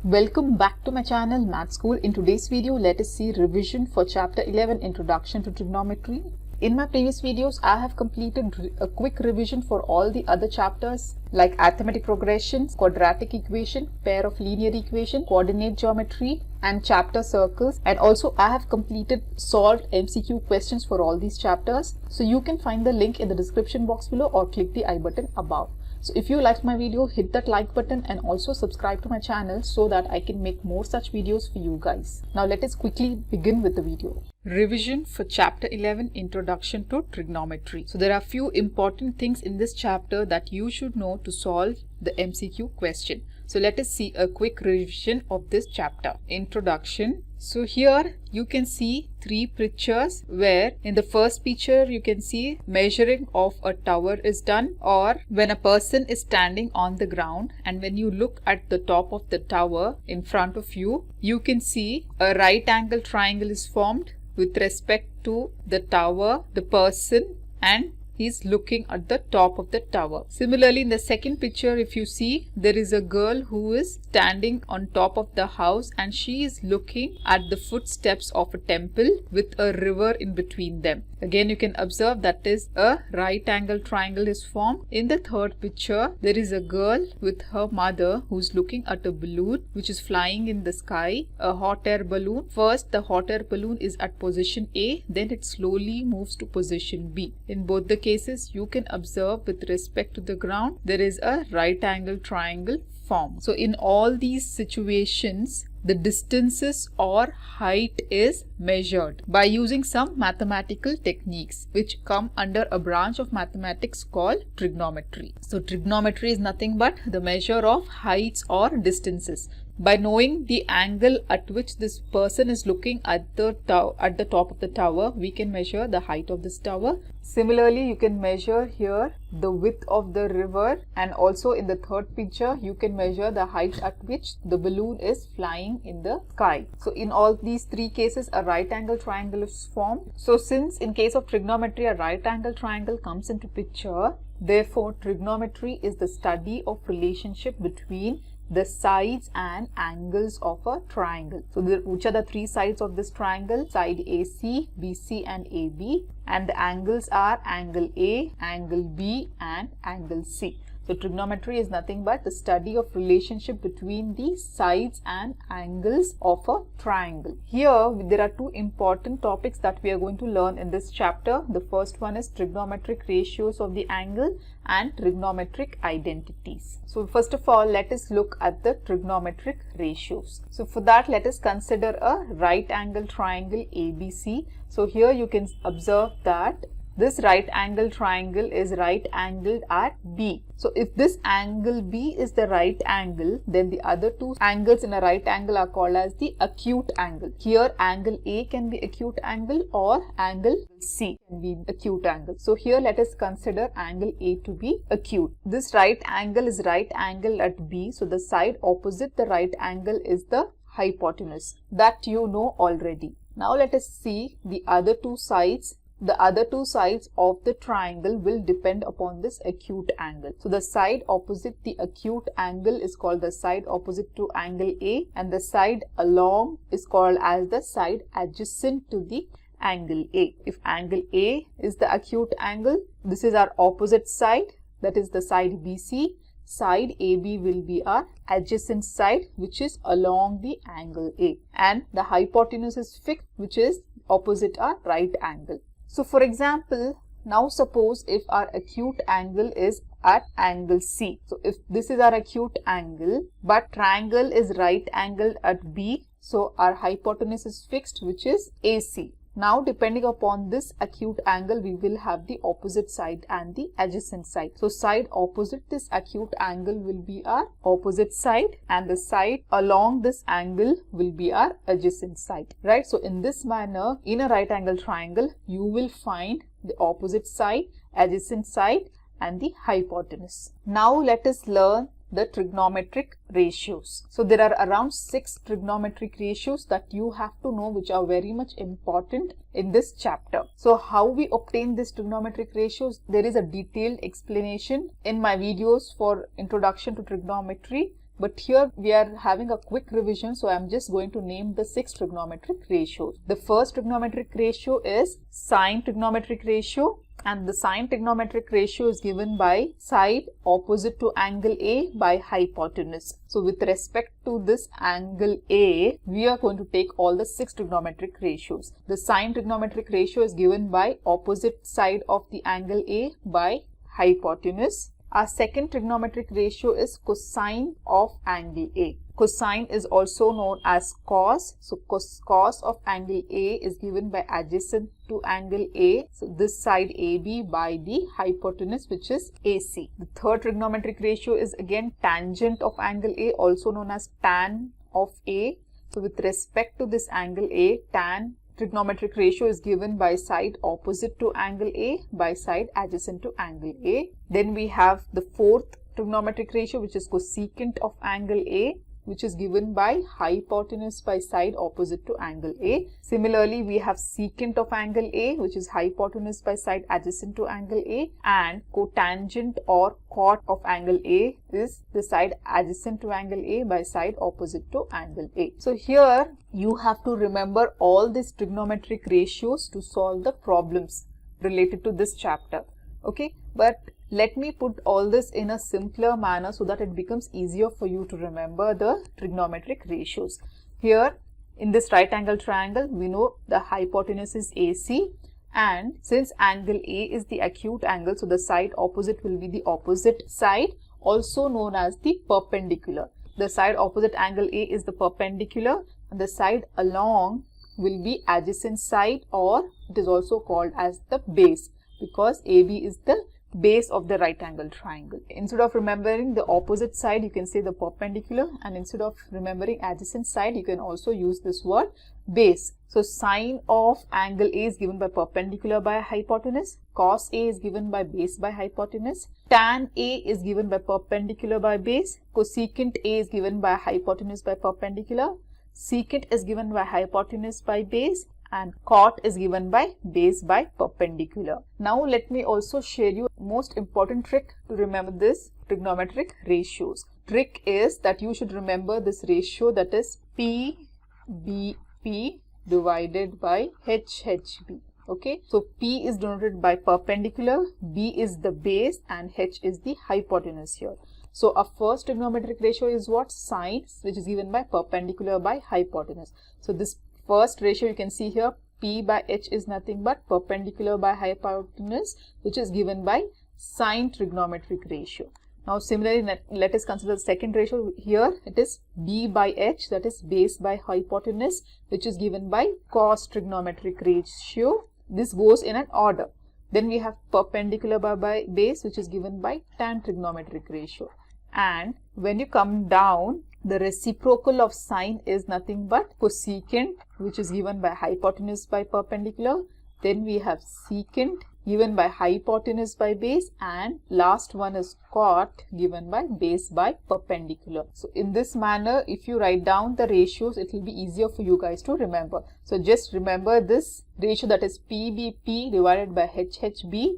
Welcome back to my channel Math School. In today's video, let us see revision for chapter 11 Introduction to Trigonometry. In my previous videos, I have completed a quick revision for all the other chapters like arithmetic progressions, quadratic equation, pair of linear equation, coordinate geometry and chapter circles, and also I have completed solved MCQ questions for all these chapters. So you can find the link in the description box below or click the I button above. So if you liked my video, hit that like button and also subscribe to my channel so that I can make more such videos for you guys. Now let us quickly begin with the video. Revision for chapter 11 Introduction to Trigonometry. So there are few important things in this chapter that you should know to solve the MCQ question. So let us see a quick revision of this chapter. Introduction. So here you can see three pictures where in the first picture you can see measuring of a tower is done, or when a person is standing on the ground and when you look at the top of the tower in front of you, you can see a right angle triangle is formed with respect to the tower, the person, and he's looking at the top of the tower. Similarly, in the second picture, if you see, there is a girl who is standing on top of the house and she is looking at the footsteps of a temple with a river in between them. Again, you can observe that is a right angle triangle is formed. In the third picture, there is a girl with her mother who's looking at a balloon which is flying in the sky, a hot air balloon. First, the hot air balloon is at position A, then it slowly moves to position B. In both the cases, you can observe with respect to the ground, there is a right angle triangle formed. So in all these situations, the distances or height is measured by using some mathematical techniques which come under a branch of mathematics called trigonometry. So trigonometry is nothing but the measure of heights or distances. By knowing the angle at which this person is looking at the top of the tower, we can measure the height of this tower. Similarly, you can measure here the width of the river, and also in the third picture, you can measure the height at which the balloon is flying in the sky. So in all these three cases, a right angle triangle is formed. So since in case of trigonometry, a right angle triangle comes into picture, therefore trigonometry is the study of relationship between the sides and angles of a triangle. So which are the three sides of this triangle? Side AC, BC and AB, and the angles are angle A, angle B and angle C. So trigonometry is nothing but the study of relationship between the sides and angles of a triangle. Here there are two important topics that we are going to learn in this chapter. The first one is trigonometric ratios of the angle and trigonometric identities. So first of all, let us look at the trigonometric ratios. So for that, let us consider a right angle triangle ABC. So here you can observe that this right angle triangle is right angled at B. So if this angle B is the right angle, then the other two angles in a right angle are called as the acute angle. Here angle A can be acute angle or angle C can be acute angle. So here let us consider angle A to be acute. This right angle is right angle at B. So the side opposite the right angle is the hypotenuse. That you know already. Now let us see the other two sides. The other two sides of the triangle will depend upon this acute angle. So the side opposite the acute angle is called the side opposite to angle A, and the side along is called as the side adjacent to the angle A. If angle A is the acute angle, this is our opposite side, that is the side BC. Side AB will be our adjacent side, which is along the angle A, and the hypotenuse is fixed, which is opposite our right angle. So for example, now suppose if our acute angle is at angle C. So if this is our acute angle, but triangle is right angled at B, so our hypotenuse is fixed, which is AC. Now depending upon this acute angle, we will have the opposite side and the adjacent side. So side opposite this acute angle will be our opposite side, and the side along this angle will be our adjacent side, right? So in this manner, in a right angle triangle, you will find the opposite side, adjacent side and the hypotenuse. Now let us learn the trigonometric ratios. So there are around 6 trigonometric ratios that you have to know, which are very much important in this chapter. So how we obtain these trigonometric ratios, there is a detailed explanation in my videos for introduction to trigonometry. But here we are having a quick revision, so I am just going to name the 6 trigonometric ratios. The first trigonometric ratio is sine trigonometric ratio, and the sine trigonometric ratio is given by side opposite to angle A by hypotenuse. So with respect to this angle A, we are going to take all the 6 trigonometric ratios. The sine trigonometric ratio is given by opposite side of the angle A by hypotenuse. Our second trigonometric ratio is cosine of angle A. Cosine is also known as cos. So cos of angle A is given by adjacent to angle A. So this side AB by the hypotenuse, which is AC. The third trigonometric ratio is again tangent of angle A, also known as tan of A. So with respect to this angle A, tan trigonometric ratio is given by side opposite to angle A by side adjacent to angle A. Then we have the fourth trigonometric ratio, which is cosecant of angle A, which is given by hypotenuse by side opposite to angle A. Similarly, we have secant of angle A, which is hypotenuse by side adjacent to angle A, and cotangent or cot of angle A is the side adjacent to angle A by side opposite to angle A. So here you have to remember all these trigonometric ratios to solve the problems related to this chapter. Okay, but let me put all this in a simpler manner so that it becomes easier for you to remember the trigonometric ratios. Here in this right angle triangle, we know the hypotenuse is AC, and since angle A is the acute angle, so the side opposite will be the opposite side, also known as the perpendicular. The side opposite angle A is the perpendicular, and the side along will be adjacent side, or it is also called as the base, because AB is the base of the right angle triangle. Instead of remembering the opposite side, you can say the perpendicular, and instead of remembering adjacent side, you can also use this word base. So sine of angle A is given by perpendicular by hypotenuse, cos A is given by base by hypotenuse, tan A is given by perpendicular by base, cosecant A is given by hypotenuse by perpendicular, secant is given by hypotenuse by base, and cot is given by base by perpendicular. Now let me also share you most important trick to remember this trigonometric ratios. Trick is that you should remember this ratio, that is PBP divided by HHB. Okay, so P is denoted by perpendicular, B is the base, and H is the hypotenuse here. So our first trigonometric ratio is what? Sine, which is given by perpendicular by hypotenuse. So this first ratio you can see here, P by H is nothing but perpendicular by hypotenuse, which is given by sine trigonometric ratio. Now similarly, let us consider the second ratio. Here it is B by H, that is base by hypotenuse, which is given by cos trigonometric ratio. This goes in an order. Then we have perpendicular by base, which is given by tan trigonometric ratio. And when you come down, the reciprocal of sine is nothing but cosecant, which is given by hypotenuse by perpendicular. Then we have secant given by hypotenuse by base, and last one is cot given by base by perpendicular. So in this manner, if you write down the ratios, it will be easier for you guys to remember. So just remember this ratio, that is PBP divided by HHB,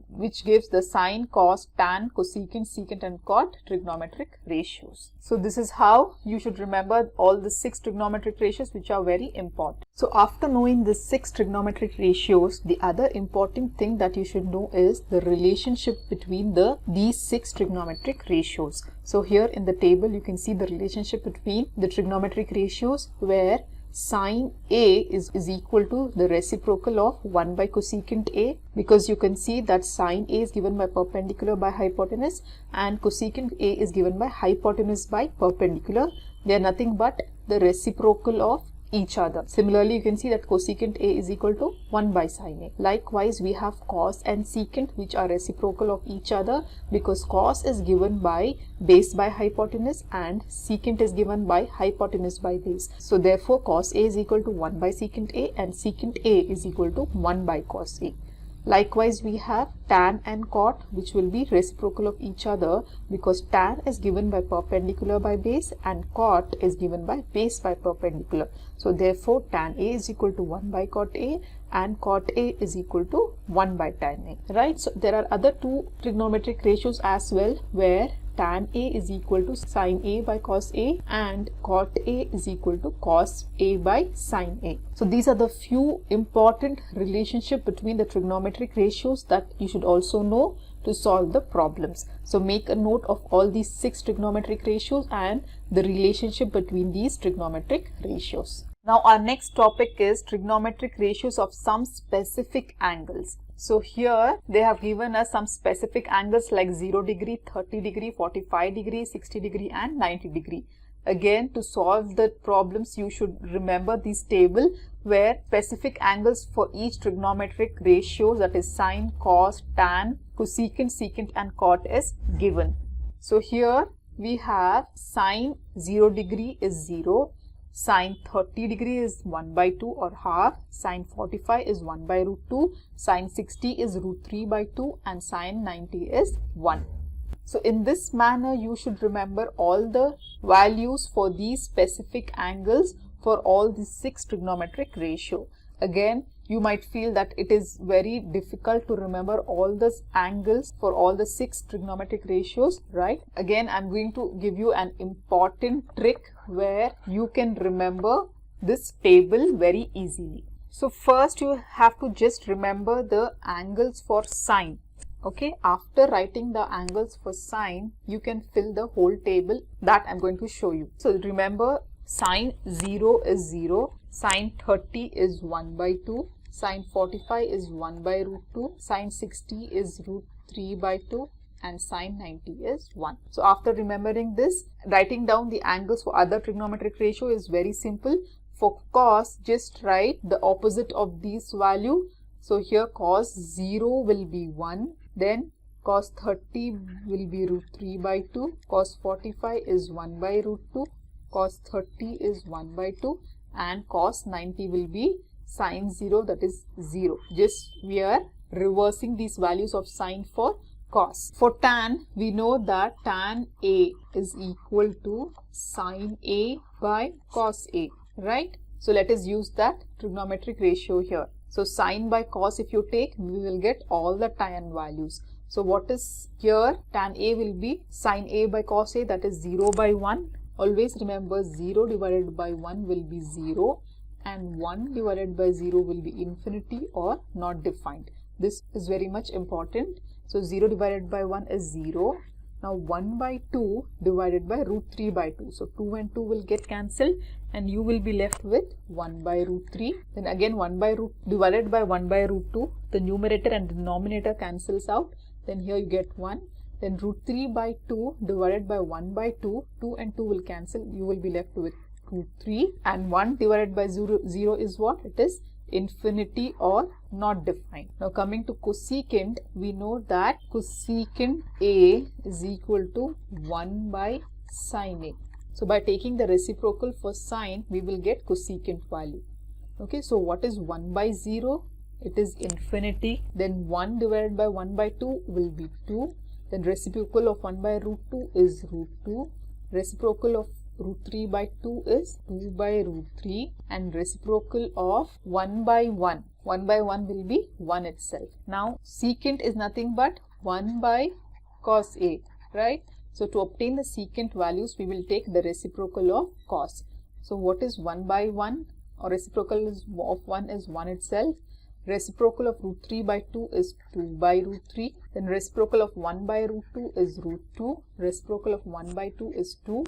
which gives the sine, cos, tan, cosecant, secant and cot trigonometric ratios. So this is how you should remember all the 6 trigonometric ratios, which are very important. So after knowing the 6 trigonometric ratios, the other important thing that you should know is the relationship between these 6 trigonometric ratios. So here in the table you can see the relationship between the trigonometric ratios, where sine A is equal to the reciprocal of 1 by cosecant A, because you can see that sine A is given by perpendicular by hypotenuse and cosecant A is given by hypotenuse by perpendicular. They are nothing but the reciprocal of each other. Similarly, you can see that cosecant A is equal to 1 by sine A. Likewise, we have cos and secant, which are reciprocal of each other, because cos is given by base by hypotenuse and secant is given by hypotenuse by base. So therefore, cos A is equal to 1 by secant A and secant A is equal to 1 by cos A. Likewise, we have tan and cot, which will be reciprocal of each other because tan is given by perpendicular by base and cot is given by base by perpendicular. So therefore, tan A is equal to 1 by cot A and cot A is equal to 1 by tan A, right? So there are other two trigonometric ratios as well where tan A is equal to sin A by cos A and cot A is equal to cos A by sin A. So these are the few important relationship between the trigonometric ratios that you should also know to solve the problems. So make a note of all these 6 trigonometric ratios and the relationship between these trigonometric ratios. Now our next topic is trigonometric ratios of some specific angles. So here they have given us some specific angles like 0 degree, 30 degree, 45 degree, 60 degree and 90 degree. Again, to solve the problems you should remember this table where specific angles for each trigonometric ratio, that is sine, cos, tan, cosecant, secant and cot is given. So here we have sine 0 degree is 0. Sine 30 degree is 1 by 2 or half, sine 45 is 1 by root 2, sine 60 is root 3 by 2 and sine 90 is 1. So in this manner you should remember all the values for these specific angles for all these 6 trigonometric ratio. Again, you might feel that it is very difficult to remember all the angles for all the 6 trigonometric ratios, right? Again, I'm going to give you an important trick where you can remember this table very easily. So first you have to just remember the angles for sine. Okay, after writing the angles for sine, you can fill the whole table that I'm going to show you. So remember, sine 0 is 0, sine 30 is 1 by 2, sine 45 is 1 by root 2, sine 60 is root 3 by 2 and sine 90 is 1. So after remembering this, writing down the angles for other trigonometric ratio is very simple. For cos, just write the opposite of this value. So here cos 0 will be 1, then cos 30 will be root 3 by 2, cos 45 is 1 by root 2, cos 30 is 1 by 2 and cos 90 will be sine 0, that is 0. Just we are reversing these values of sine for cos. For tan, we know that tan A is equal to sine A by cos A, right? So let us use that trigonometric ratio here. So sine by cos if you take, we will get all the tan values. So what is here? Tan A will be sine A by cos A, that is 0 by 1. Always remember 0 divided by 1 will be 0 and 1 divided by 0 will be infinity or not defined. This is very much important. So 0 divided by 1 is 0. Now 1 by 2 divided by root 3 by 2. So 2 and 2 will get cancelled and you will be left with 1 by root 3. Then again 1 by root divided by 1 by root 2. The numerator and denominator cancels out. Then here you get 1. Then root 3 by 2 divided by 1 by 2. 2 and 2 will cancel. You will be left with root 3. And 1 divided by 0 is what? It is infinity or not defined. Now coming to cosecant, we know that cosecant A is equal to 1 by sine A. So by taking the reciprocal for sine, we will get cosecant value. Okay, so what is 1 by 0? It is infinity. Then 1 divided by 1 by 2 will be 2. Then reciprocal of 1 by root 2 is root 2. Reciprocal of root 3 by 2 is 2 by root 3 and reciprocal of 1 by 1. 1 by 1 will be 1 itself. Now secant is nothing but 1 by cos A, right? So to obtain the secant values, we will take the reciprocal of cos. So what is 1 by 1 or reciprocal of 1 is 1 itself. Reciprocal of root 3 by 2 is 2 by root 3. Then reciprocal of 1 by root 2 is root 2. Reciprocal of 1 by 2 is 2.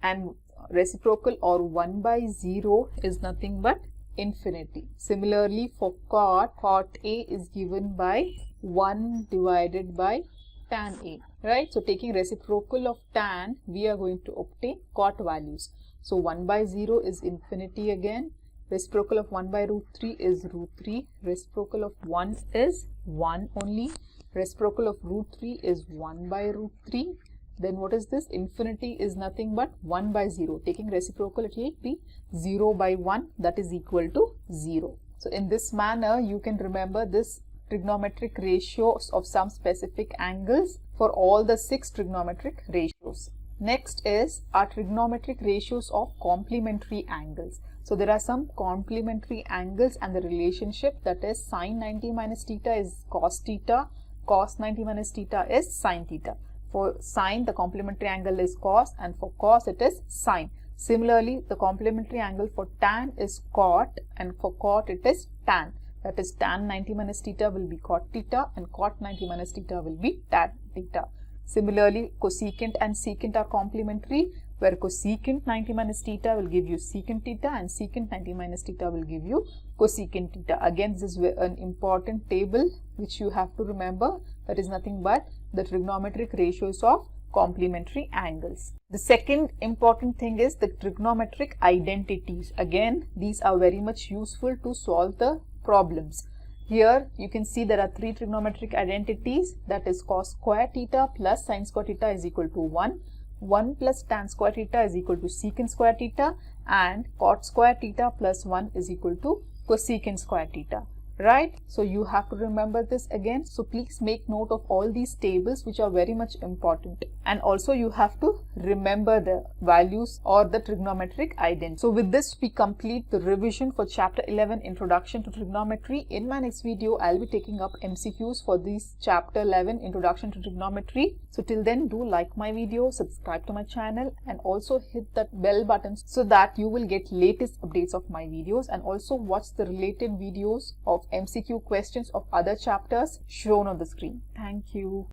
And reciprocal or 1 by 0 is nothing but infinity. Similarly for cot, cot A is given by 1 divided by tan A, right? So taking reciprocal of tan, we are going to obtain cot values. So 1 by 0 is infinity again. Reciprocal of 1 by root 3 is root 3. Reciprocal of 1 is 1 only. Reciprocal of root 3 is 1 by root 3. Then what is this? Infinity is nothing but 1 by 0. Taking reciprocal, it will be 0 by 1, that is equal to 0. So in this manner, you can remember this trigonometric ratios of some specific angles for all the 6 trigonometric ratios. Next is our trigonometric ratios of complementary angles. So there are some complementary angles and the relationship, that is sine 90 minus theta is cos theta, cos 90 minus theta is sine theta. For sine, the complementary angle is cos, and for cos it is sine. Similarly, the complementary angle for tan is cot, and for cot it is tan. That is tan 90 minus theta will be cot theta, and cot 90 minus theta will be tan theta. Similarly, cosecant and secant are complementary, where cosecant 90 minus theta will give you secant theta, and secant 90 minus theta will give you cosecant theta. Again, this is an important table which you have to remember. That is nothing but the trigonometric ratios of complementary angles. The second important thing is the trigonometric identities. Again, these are very much useful to solve the problems. Here you can see there are 3 trigonometric identities, that is cos square theta plus sin square theta is equal to 1, 1 plus tan square theta is equal to secant square theta, and cot square theta plus 1 is equal to cosecant square theta. Right? So you have to remember this again. So please make note of all these tables which are very much important. And also you have to remember the values or the trigonometric identity. So with this we complete the revision for chapter 11 Introduction to Trigonometry. In my next video I'll be taking up MCQs for this chapter 11 Introduction to Trigonometry. So till then, do like my video, subscribe to my channel, and also hit that bell button so that you will get latest updates of my videos, and also watch the related videos of MCQ questions of other chapters shown on the screen. Thank you.